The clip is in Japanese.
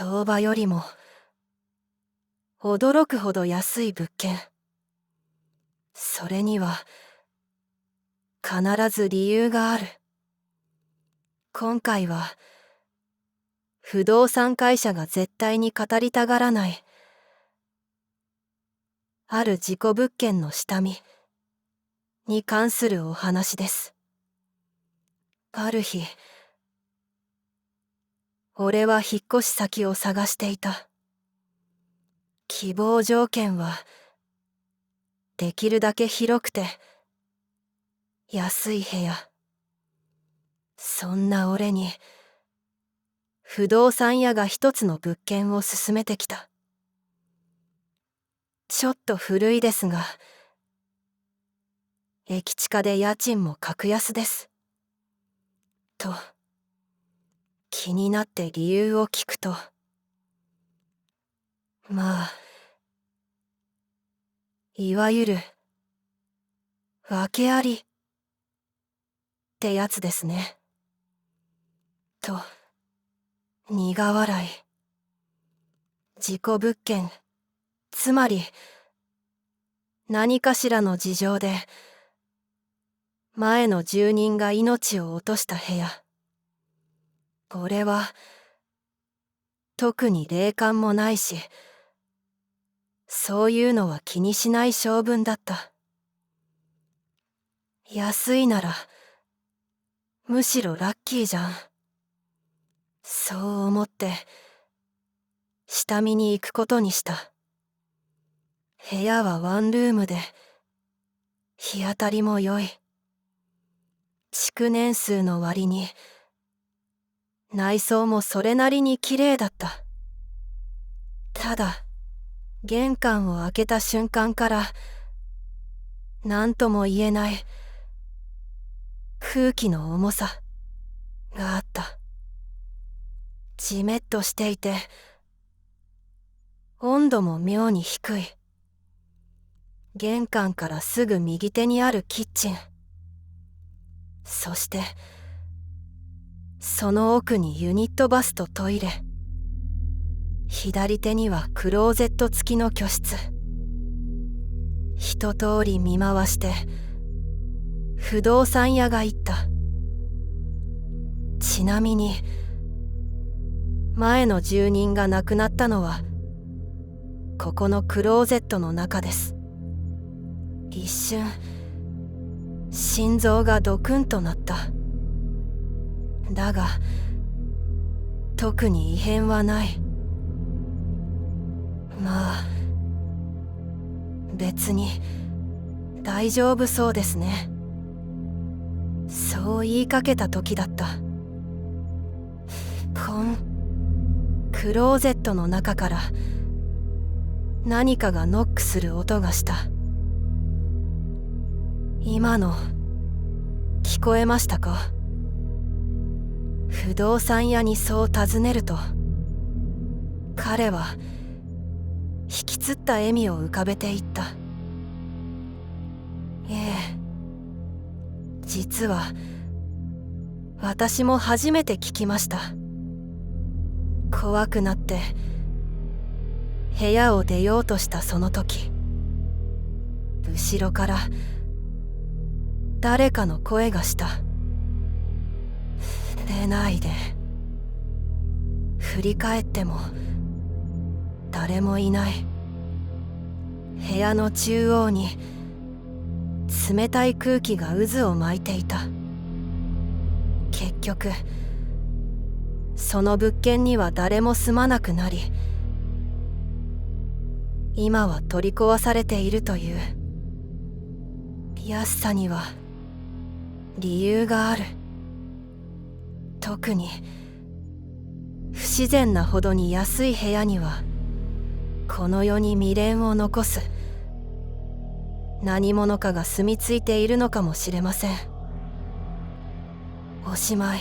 相場よりも驚くほど安い物件。それには必ず理由がある。今回は不動産会社が絶対に語りたがらないある事故物件の下見に関するお話です。ある日、俺は引っ越し先を探していた。希望条件はできるだけ広くて安い部屋。そんな俺に不動産屋が一つの物件を勧めてきた。ちょっと古いですが、駅地下で家賃も格安です。と、気になって理由を聞くと、まあ、いわゆる訳ありってやつですね。と、苦笑い。事故物件、つまり何かしらの事情で前の住人が命を落とした部屋。俺は特に霊感もないし、そういうのは気にしない性分だった。安いならむしろラッキーじゃん。そう思って下見に行くことにした。部屋はワンルームで日当たりも良い。築年数の割に内装もそれなりに綺麗だった。ただ玄関を開けた瞬間から何とも言えない空気の重さがあった。じめっとしていて温度も妙に低い。玄関からすぐ右手にあるキッチン、そしてその奥にユニットバスとトイレ、左手にはクローゼット付きの居室。一通り見回して不動産屋が言った。ちなみに前の住人が亡くなったのはここのクローゼットの中です。一瞬心臓がドクンとなった。だが特に異変はない。まあ別に大丈夫そうですね。そう言いかけた時だった。クローゼットの中から何かがノックする音がした。今の聞こえましたか？不動産屋にそう尋ねると、彼は引きつった笑みを浮かべていった。ええ、実は私も初めて聞きました。怖くなって部屋を出ようとしたその時、後ろから誰かの声がした。出ないで。振り返っても誰もいない。部屋の中央に冷たい空気が渦を巻いていた。結局その物件には誰も住まなくなり、今は取り壊されているという。安さには理由がある。特に不自然なほどに安い部屋にはこの世に未練を残す何者かが住み着いているのかもしれません。おしまい。